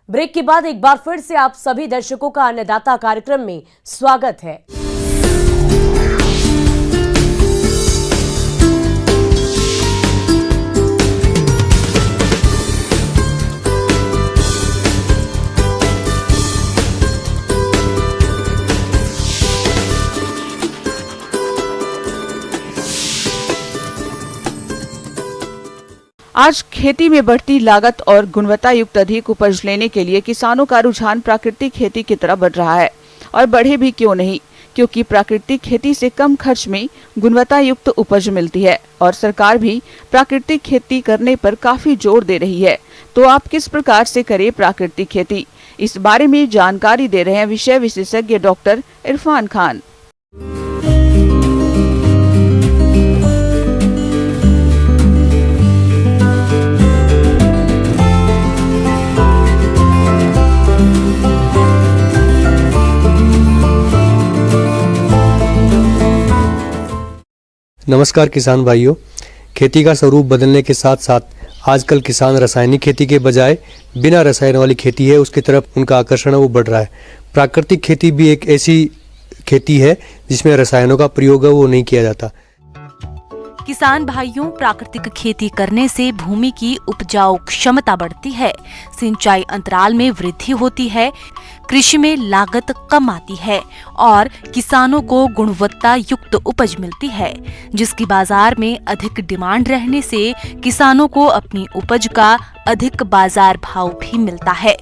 Break के बाद एक बार फिर से आप सभी दर्शकों का अन्नदाता कार्यक्रम में स्वागत है। आज खेती में बढ़ती लागत और गुणवत्ता युक्त अधिक उपज लेने के लिए किसानों का रुझान प्राकृतिक खेती की तरफ बढ़ रहा है और बढ़े भी क्यों नहीं, क्योंकि प्राकृतिक खेती से कम खर्च में गुणवत्ता युक्त उपज मिलती है और सरकार भी प्राकृतिक खेती करने पर काफी जोर दे रही है। तो आप किस प्रकार से करें प्राकृतिक खेती, इस बारे में जानकारी दे रहे हैं विषय विशेषज्ञ डॉक्टर इरफान खान। नमस्कार किसान भाइयों, खेती का स्वरूप बदलने के साथ साथ आजकल किसान रासायनिक खेती के बजाय बिना रसायन वाली खेती है उसकी तरफ उनका आकर्षण है वो बढ़ रहा है। प्राकृतिक खेती भी एक ऐसी खेती है जिसमें रसायनों का प्रयोग है वो नहीं किया जाता। किसान भाइयों, प्राकृतिक खेती करने से भूमि की उपजाऊ क्षमता बढ़ती है, सिंचाई अंतराल में वृद्धि होती है, कृषि में लागत कम आती है और किसानों को गुणवत्ता युक्त उपज मिलती है, जिसकी बाजार में अधिक डिमांड रहने से किसानों को अपनी उपज का अधिक बाजार भाव भी मिलता है।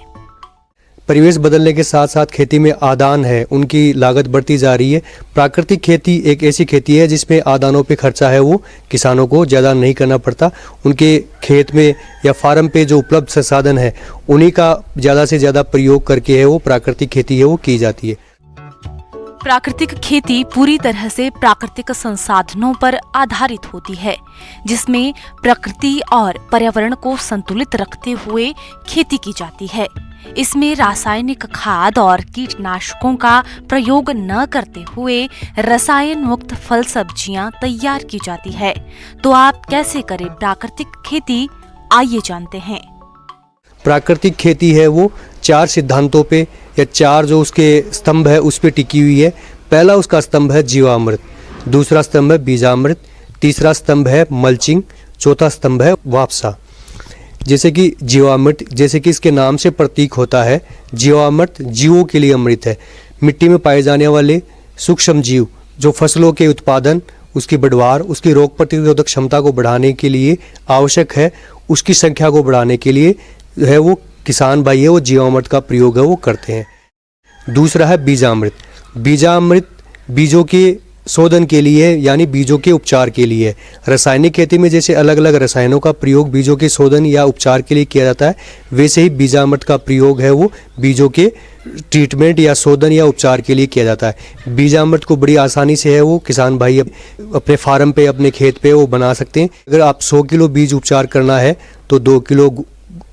परिवेश बदलने के साथ साथ खेती में आदान है, उनकी लागत बढ़ती जा रही है। प्राकृतिक खेती एक ऐसी खेती है जिसमें आदानों पे खर्चा है वो किसानों को ज़्यादा नहीं करना पड़ता। उनके खेत में या फार्म पे जो उपलब्ध संसाधन है उन्हीं का ज़्यादा से ज़्यादा प्रयोग करके है वो प्राकृतिक खेती है वो की जाती है। प्राकृतिक खेती पूरी तरह से प्राकृतिक संसाधनों पर आधारित होती है, जिसमें प्रकृति और पर्यावरण को संतुलित रखते हुए खेती की जाती है। इसमें रासायनिक खाद और कीटनाशकों का प्रयोग न करते हुए रसायन मुक्त फल सब्जियां तैयार की जाती है। तो आप कैसे करें प्राकृतिक खेती, आइए जानते हैं। प्राकृतिक खेती है वो 4 सिद्धांतों पे या 4 जो उसके स्तंभ है उस पे टिकी हुई है। पहला उसका स्तंभ है जीवामृत, दूसरा स्तंभ है बीजामृत, तीसरा स्तंभ है मल्चिंग, चौथा स्तंभ है वापसा। जैसे कि जीवामृत, जैसे कि इसके नाम से प्रतीक होता है, जीवामृत जीवों के लिए अमृत है। मिट्टी में पाए जाने वाले सूक्ष्म जीव जो फसलों के उत्पादन, उसकी बढ़वार, उसकी रोग प्रतिरोधक क्षमता को बढ़ाने के लिए आवश्यक है, उसकी संख्या को बढ़ाने के लिए है वो किसान भाई है वो जीवामृत का प्रयोग है वो करते हैं। दूसरा है बीजामृत। बीजामृत बीजों के शोधन के लिए यानी बीजों के उपचार के लिए। रासायनिक खेती में जैसे अलग अलग रसायनों का प्रयोग बीजों के शोधन या उपचार के लिए किया जाता है, वैसे ही बीजामृत का प्रयोग है वो बीजों के ट्रीटमेंट या शोधन या उपचार के लिए किया जाता है। बीजामृत को बड़ी आसानी से है वो किसान भाई अपने फार्म पे, अपने खेत पे वो बना सकते हैं। अगर आप 100 किलो बीज उपचार करना है तो 2 किलो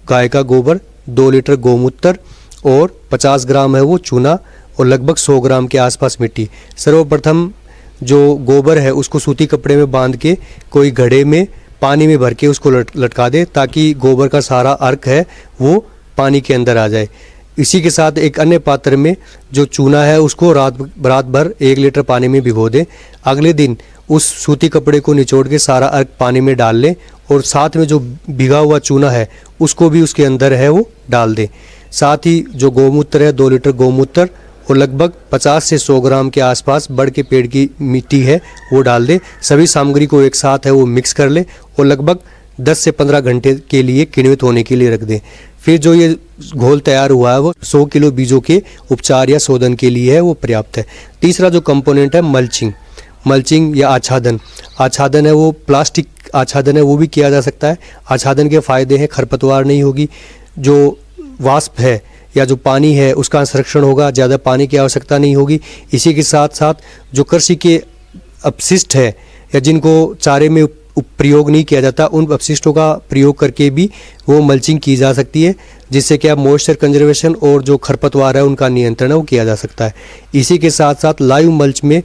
गाय का गोबर, 2 लीटर गोमूत्र और 50 ग्राम है वो चूना और लगभग 100 ग्राम के आसपास मिट्टी। सर्वप्रथम जो गोबर है उसको सूती कपड़े में बांध के कोई घड़े में पानी में भर के उसको लटका दे ताकि गोबर का सारा अर्क है वो पानी के अंदर आ जाए। इसी के साथ एक अन्य पात्र में जो चूना है उसको रात भर 1 लीटर पानी में भिगो दें। अगले दिन उस सूती कपड़े को निचोड़ के सारा अर्क पानी में डाल लें और साथ में जो भिगा हुआ चूना है उसको भी उसके अंदर है वो डाल दें। साथ ही जो गोमूत्र है 2 लीटर गोमूत्र और लगभग 50 से 100 ग्राम के आसपास बड़ के पेड़ की मिट्टी है वो डाल दें। सभी सामग्री को एक साथ है वो मिक्स कर ले और लगभग 10 से 15 घंटे के लिए किण्वित होने के लिए रख दें। फिर जो ये घोल तैयार हुआ है वो 100 किलो बीजों के उपचार या शोधन के लिए है वो पर्याप्त है। तीसरा जो कंपोनेंट है मल्चिंग, मल्चिंग या आच्छादन। आच्छादन है वो प्लास्टिक आच्छादन है वो भी किया जा सकता है। आच्छादन के फायदे हैं, खरपतवार नहीं होगी, जो वाष्प है या जो पानी है उसका संरक्षण होगा, ज़्यादा पानी की आवश्यकता नहीं होगी। इसी के साथ साथ जो कृषि के अपशिष्ट है या जिनको चारे में प्रयोग नहीं किया जाता उन अपशिष्टों का प्रयोग करके भी वो मल्चिंग की जा सकती है, जिससे कि आप मॉइस्चर कंजर्वेशन और जो खरपतवार है उनका नियंत्रण है वो किया जा सकता है। इसी के साथ साथ लाइव मल्च में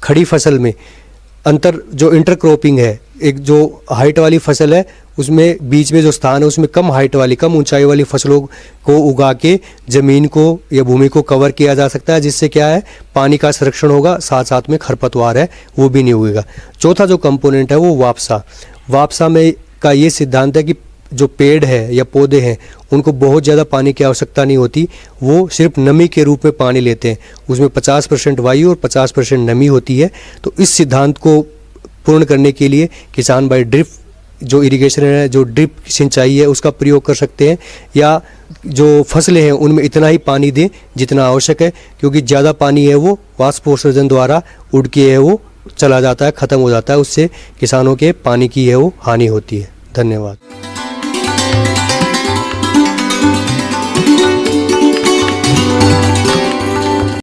खड़ी फसल में जो इंटरक्रॉपिंग है एक जो हाइट वाली फसल है उसमें बीच में जो स्थान है उसमें कम हाइट वाली, कम ऊंचाई वाली फसलों को उगा के ज़मीन को या भूमि को कवर किया जा सकता है, जिससे क्या है पानी का संरक्षण होगा, साथ साथ में खरपतवार है वो भी नहीं उगेगा। चौथा जो कंपोनेंट है वो वापसा में का ये सिद्धांत है कि जो पेड़ है या पौधे हैं उनको बहुत ज़्यादा पानी की आवश्यकता नहीं होती, वो सिर्फ नमी के रूप में पानी लेते हैं, उसमें 50% वायु और 50% नमी होती है। तो इस सिद्धांत को पूर्ण करने के लिए किसान भाई ड्रिप जो इरिगेशन है, जो ड्रिप सिंचाई है उसका प्रयोग कर सकते हैं, या जो फसलें हैं उनमें इतना ही पानी दें जितना आवश्यक है, क्योंकि ज़्यादा पानी है वो वाष्पोत्सर्जन द्वारा उड़ के है वो चला जाता है, ख़त्म हो जाता है, उससे किसानों के पानी की है वो हानि होती है। धन्यवाद।